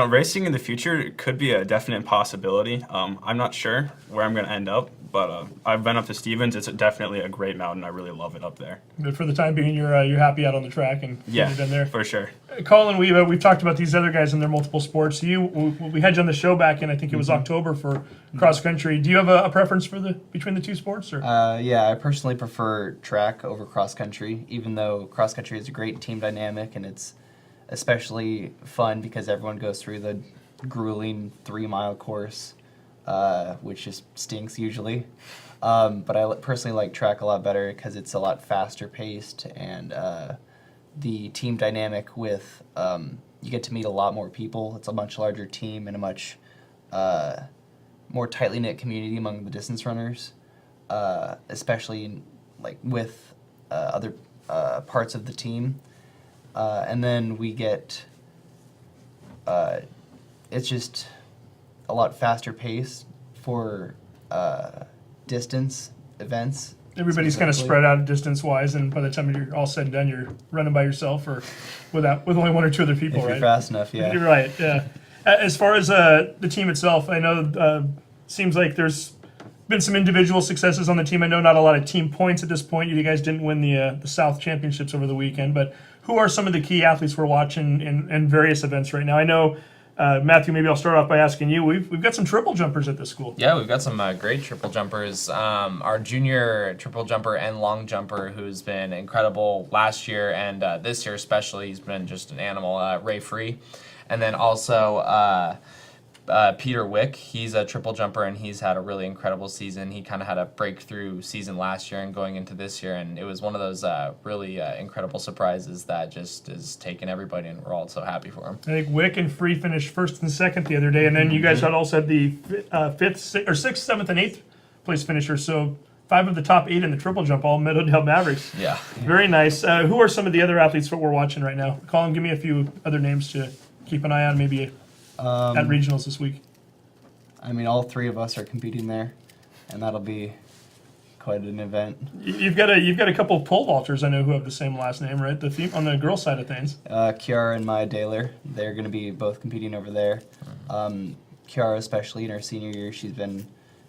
H: Racing in the future could be a definite possibility. I'm not sure where I'm going to end up, but I've been up to Stevens. It's definitely a great mountain. I really love it up there.
A: But for the time being, you're happy out on the track and
H: Yeah,
A: getting it in there.
H: for sure.
A: Colin, we've talked about these other guys in their multiple sports. We had you on the show back in, I think it was October, for cross country. Do you have a preference between the two sports, or?
G: Yeah, I personally prefer track over cross country, even though cross country is a great team dynamic, and it's especially fun because everyone goes through the grueling 3-mile course, which just stinks usually. But I personally like track a lot better because it's a lot faster paced, and the team dynamic with you get to meet a lot more people. It's a much larger team and a much more tightly knit community among the distance runners, especially with other parts of the team. And then we get, it's just a lot faster pace for distance events.
A: Everybody's kind of
G: specifically.
A: spread out distance-wise, and by the time you're all said and done, you're running by yourself or with only one or two other people,
G: If you're
A: right?
G: fast enough, yeah.
A: You're right, yeah. As far as the team itself, I know seems like there's been some individual successes on the team. I know not a lot of team points at this point. You guys didn't win the South Championships over the weekend, but who are some of the key athletes we're watching in various events right now? I know, Matthew, maybe I'll start off by asking you. We've got some triple jumpers at this school.
F: Yeah, we've got some great triple jumpers. Our junior triple jumper and long jumper, who's been incredible last year and this year especially, he's been just an animal, Ray Free. And then also Peter Wick, he's a triple jumper and he's had a really incredible season. He kind of had a breakthrough season last year and going into this year, and it was one of those really incredible surprises that just is taking everybody, and we're all so happy for him.
A: I think Wick and Free finished first and second the other day, and then you guys had also had the sixth, seventh, and eighth place finishers. So 5 of the top 8 in the triple jump, all Meadowdale Mavericks.
F: Yeah.
A: Very nice. Who are some of the other athletes that we're watching right now? Colin, give me a few other names to keep an eye on, maybe at regionals this week.
G: I mean, all 3 of us are competing there, and that'll be quite an event.
A: You've got a couple of pole vaulters I know who have the same last name, right? On the girl side of things.
G: Ciara and Meadowdale, they're going to be both competing over there. Ciara, especially in her senior year, she's been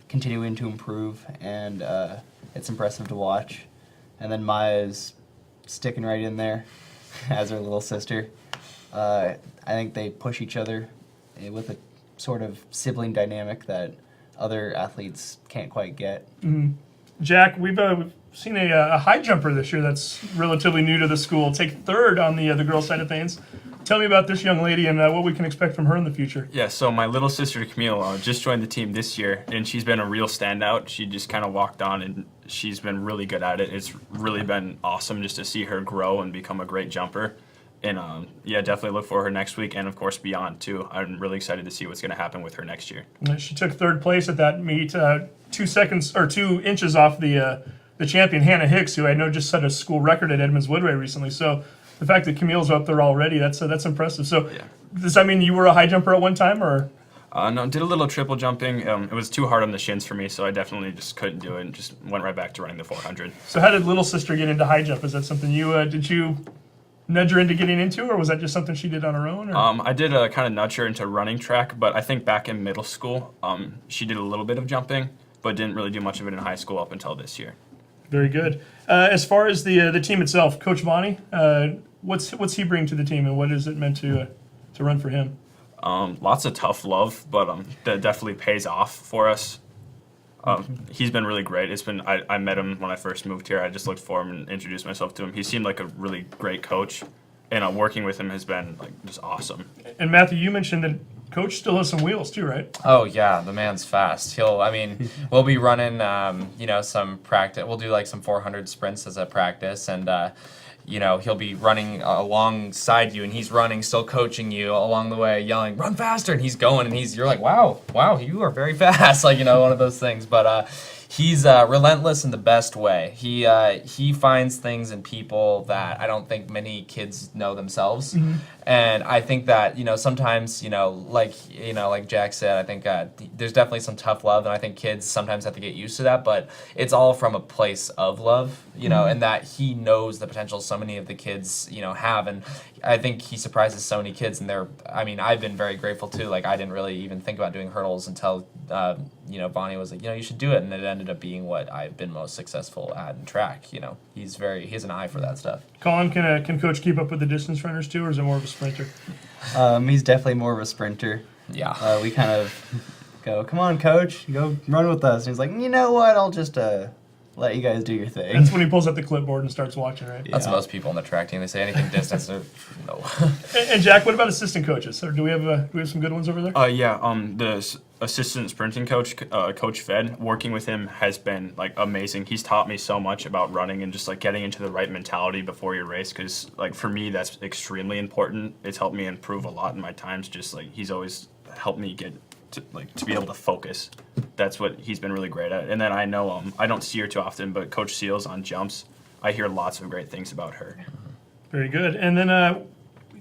G: continuing to improve, and it's impressive to watch. And then Maya's sticking right in there as her little sister. I think they push each other with a sort of sibling dynamic that other athletes can't quite get.
A: Jack, we've seen a high jumper this year that's relatively new to the school take third on the girls' side of things. Tell me about this young lady and what we can expect from her in the future.
H: Yeah, so my little sister Camille just joined the team this year, and she's been a real standout. She just kind of walked on, and she's been really good at it. It's really been awesome just to see her grow and become a great jumper. And yeah, definitely look for her next week, and of course beyond too. I'm really excited to see what's going to happen with her next year.
A: She took third place at that meet, 2 inches off the champion Hannah Hicks, who I know just set a school record at Edmonds-Woodway recently. So the fact that Camille's up there already, that's impressive. So
H: Yeah.
A: does that mean you were a high jumper at one time, or?
H: No, did a little triple jumping. It was too hard on the shins for me, so I definitely just couldn't do it and just went right back to running the 400.
A: So how did little sister get into high jump? Is that something did you nudge her into getting into, or was that just something she did on her own? Or?
H: I did kind of nudge her into running track, but I think back in middle school, she did a little bit of jumping, but didn't really do much of it in high school up until this year.
A: Very good. As far as the team itself, Coach Vonnie, what's he bring to the team, and what is it meant to run for him?
H: Lots of tough love, but that definitely pays off for us. He's been really great. I met him when I first moved here. I just looked for him and introduced myself to him. He seemed like a really great coach, and working with him has been just awesome.
A: And Matthew, you mentioned that Coach still has some wheels too, right?
F: Oh yeah, the man's fast. We'll be running, some practice. We'll do like some 400 sprints as a practice, and he'll be running alongside you, and he's running, still coaching you along the way, yelling, "Run faster!" And he's going, and you're like, "Wow, you are very fast!" One of those things. But he's relentless in the best way. He finds things in people that I don't think many kids know themselves. Mm-hmm. And I think that, sometimes, like Jack said, I think there's definitely some tough love, and I think kids sometimes have to get used to that, but it's all from a place of love, and that he knows the potential so many of the kids, have, and I think he surprises so many kids, and I've been very grateful too. I didn't really even think about doing hurdles until, Vonnie was like, you should do it, and it ended up being what I've been most successful at in track. He has an eye for that stuff.
A: Colin, can Coach keep up with the distance runners too, or is it more of a sprinter?
G: He's definitely more of a sprinter.
F: Yeah.
G: We kind of go, "Come on, Coach, go run with us." And he's like, "You know what? I'll just let you guys do your thing."
A: That's when he pulls out the clipboard and starts watching, right?
F: That's most people on the track team. They say anything distance, no.
A: And Jack, what about assistant coaches? Or do we have some good ones over there?
H: The assistant sprinting coach, Coach Fed, working with him has been amazing. He's taught me so much about running and just getting into the right mentality before your race, because for me that's extremely important. It's helped me improve a lot in my times. He's always helped me get to be able to focus. That's what he's been really great at. And then I know I don't see her too often, but Coach Seals on jumps I hear lots of great things about her.
A: Very good. And then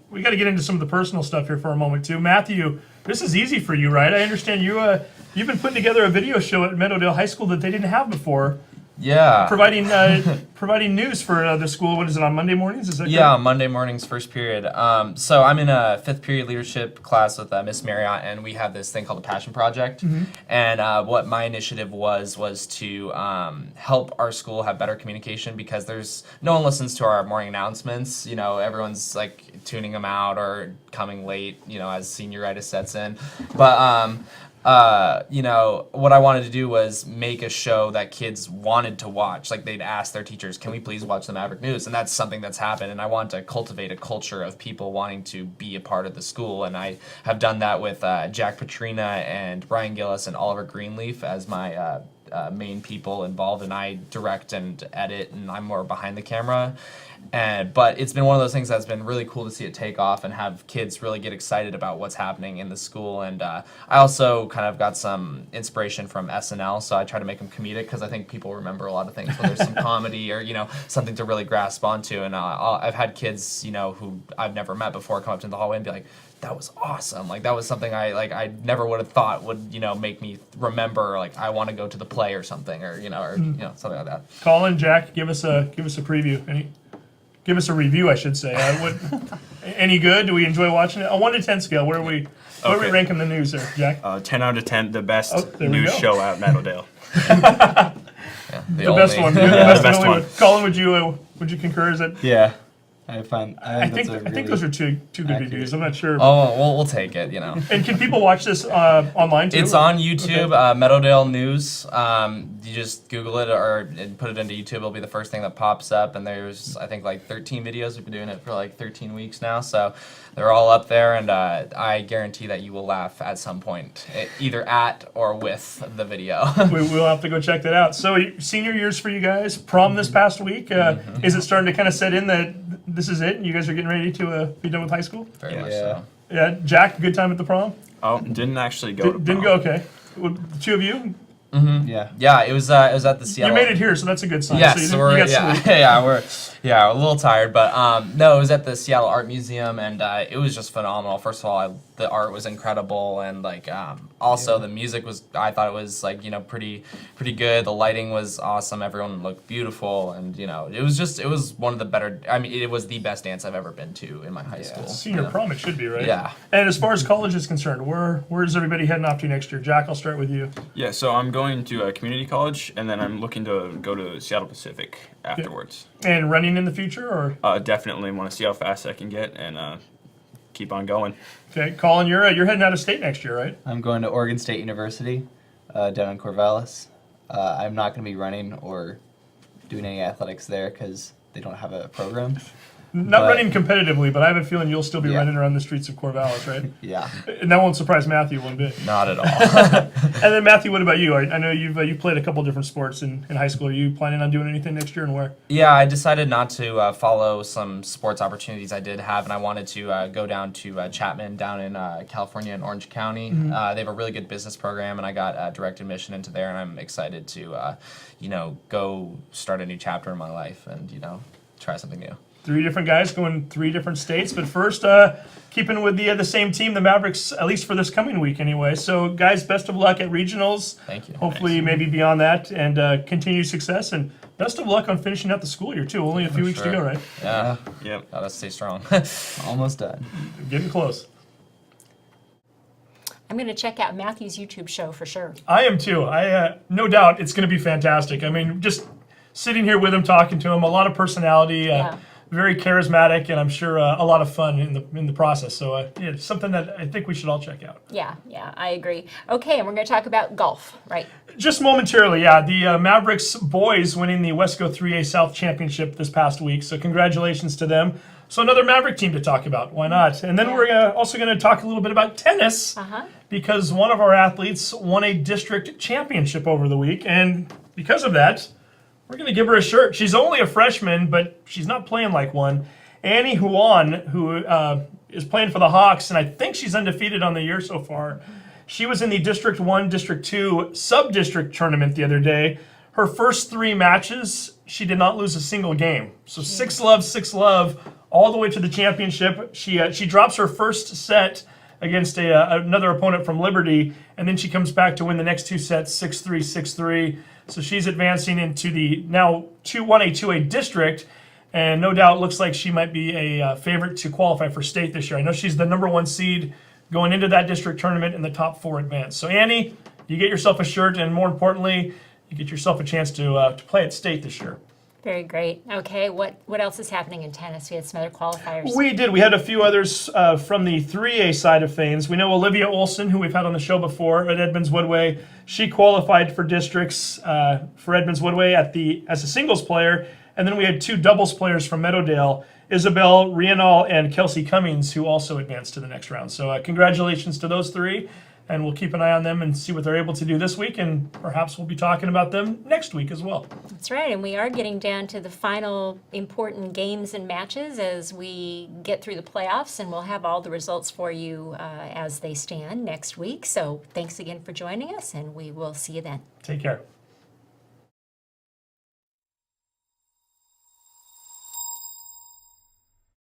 A: we got to get into some of the personal stuff here for a moment too. Matthew, this is easy for you, right? I understand you've been putting together a video show at Meadowdale High School that they didn't have before.
F: Yeah.
A: Providing news for the school. What is it, on Monday mornings? Is that
F: Yeah,
A: correct?
F: Monday mornings, first period. So I'm in a 5th period leadership class with Miss Marriott, and we have this thing called the Passion Project. And what my initiative was to help our school have better communication, because no one listens to our morning announcements. You know, everyone's like tuning them out or coming late, you know, as senioritis sets in. But you know, what I wanted to do was make a show that kids wanted to watch. Like, they'd ask their teachers, can we please watch the Maverick News? And that's something that's happened. And I want to cultivate a culture of people wanting to be a part of the school. And I have done that with Jack Petrina and Brian Gillis and Oliver Greenleaf as my main people involved. And I direct and edit, and I'm more behind the camera. But it's been one of those things that's been really cool to see it take off and have kids really get excited about what's happening in the school. And I also kind of got some inspiration from SNL, so I try to make them comedic, because I think people remember a lot of things when there's some comedy or, you know, something to really grasp onto. And I've had kids, you know, who I've never met before come up to the hallway and be like, that was awesome. Like, that was something I never would have thought would, you know, make me remember, like, I want to go to the play or something, or you know, something like that.
A: Colin, Jack, give us a preview. Give us a review, I should say. Any good? Do we enjoy watching it? A 1 to 10 scale. Where are we ranking the news there, Jack?
H: 10 out of 10, the best
A: there we
H: news
A: go.
H: show at Meadowdale.
F: Yeah,
A: The best one.
H: the best one.
A: Colin, would you concur? Is it?
G: Yeah.
A: I think those are two good
G: accurate.
A: reviews. I'm not sure.
F: Oh, we'll take it, you know.
A: And can people watch this online too?
F: It's on YouTube,
A: Okay.
F: Meadowdale News. You just Google it and put it into YouTube. It'll be the first thing that pops up. And there's, I think, like 13 videos. We've been doing it for like 13 weeks now. So they're all up there. And I guarantee that you will laugh at some point, either at or with the video.
A: We'll have to go check that out. So senior years for you guys, prom this past week. Is it starting to kind of set in that this is it and you guys are getting ready to be done with high school?
F: Very much
G: Yeah.
F: so.
A: Yeah, Jack, good time at the prom?
H: Oh, didn't actually go to
A: Didn't
H: prom.
A: go, okay. Well, the two of you?
G: Yeah.
F: Yeah, it was at the Seattle.
A: You made it here, so that's a good sign.
F: Yes,
A: so
F: we're
A: you got sleep.
F: we're a little tired, but no, it was at the Seattle Art Museum, and it was just phenomenal. First of all, the art was incredible, and like also the music was, I thought it was like, you know, pretty good. The lighting was awesome. Everyone looked beautiful, and you know, it was one of the better. I mean, it was the best dance I've ever been to in my high school.
A: Senior
F: you know?
A: prom, it should be, right?
F: Yeah.
A: And as far as college is concerned, where's everybody heading off to next year? Jack, I'll start with you.
H: Yeah, so I'm going to a community college, and then I'm looking to go to Seattle Pacific afterwards.
A: And running in the future, or?
H: Definitely want to see how fast I can get and keep on going.
A: Okay, Colin, you're heading out of state next year, right?
G: I'm going to Oregon State University down in Corvallis. I'm not going to be running or doing any athletics there because they don't have a program.
A: Not
G: But-
A: running competitively, but I have a feeling you'll still be
G: Yeah.
A: running around the streets of Corvallis, right?
G: Yeah.
A: And that won't surprise Matthew one bit.
F: Not at all.
A: And then Matthew, what about you? I know you've played a couple different sports in high school. Are you planning on doing anything next year, and where?
F: Yeah, I decided not to follow some sports opportunities I did have, and I wanted to go down to Chapman down in California in Orange County. They have a really good business program, and I got direct admission into there, and I'm excited to, you know, go start a new chapter in my life and, you know, try something new.
A: 3 different guys going 3 different states, but first, keeping with the same team, the Mavericks, at least for this coming week anyway. So, guys, best of luck at regionals.
F: Thank you.
A: Hopefully, maybe beyond that, and continued success. And best of luck on finishing out the school year too. Only a few weeks to go, right?
F: Yeah,
H: Yep.
F: gotta stay strong.
G: Almost done.
A: Getting close.
C: I'm going to check out Matthew's YouTube show for sure.
A: I am too. I no doubt it's going to be fantastic. I mean, just sitting here with him, talking to him, a lot of personality.
C: Yeah.
A: Very charismatic, and I'm sure a lot of fun in the process. So yeah, it's something that I think we should all check out.
C: Yeah, I agree. Okay, and we're going to talk about golf, right?
A: Just momentarily, yeah. The Mavericks boys winning the Wesco 3A South Championship this past week. So congratulations to them. So another Maverick team to talk about. Why not? And then we're also going to talk a little bit about tennis because one of our athletes won a district championship over the week, and because of that, we're going to give her a shirt. She's only a freshman, but she's not playing like one. Annie Huan, who is playing for the Hawks, and I think she's undefeated on the year so far. She was in the District 1, District 2 sub-district tournament the other day. her first 3 matches, she did not lose a single game. So 6-love, all the way to the championship. She drops her first set against another opponent from Liberty, and then she comes back to win the next 2 sets, 6-3, 6-3. So she's advancing into the now 1A district, and no doubt looks like she might be a favorite to qualify for state this year. I know she's the number 1 seed going into that district tournament in the top 4 advance. So Annie, you get yourself a shirt, and more importantly, you get yourself a chance to play at state this year.
C: Very great. Okay, what else is happening in tennis? We had some other qualifiers.
A: We did. We had a few others from the 3A side of things. We know Olivia Olson, who we've had on the show before at Edmonds-Woodway. She qualified for districts for Edmonds-Woodway as a singles player. And then we had 2 doubles players from Meadowdale, Isabel Rienal and Kelsey Cummings, who also advanced to the next round. So congratulations to those 3. And we'll keep an eye on them and see what they're able to do this week, and perhaps we'll be talking about them next week as well.
C: That's right, and we are getting down to the final important games and matches as we get through the playoffs, and we'll have all the results for you as they stand next week. So thanks again for joining us, and we will see you then.
A: Take care.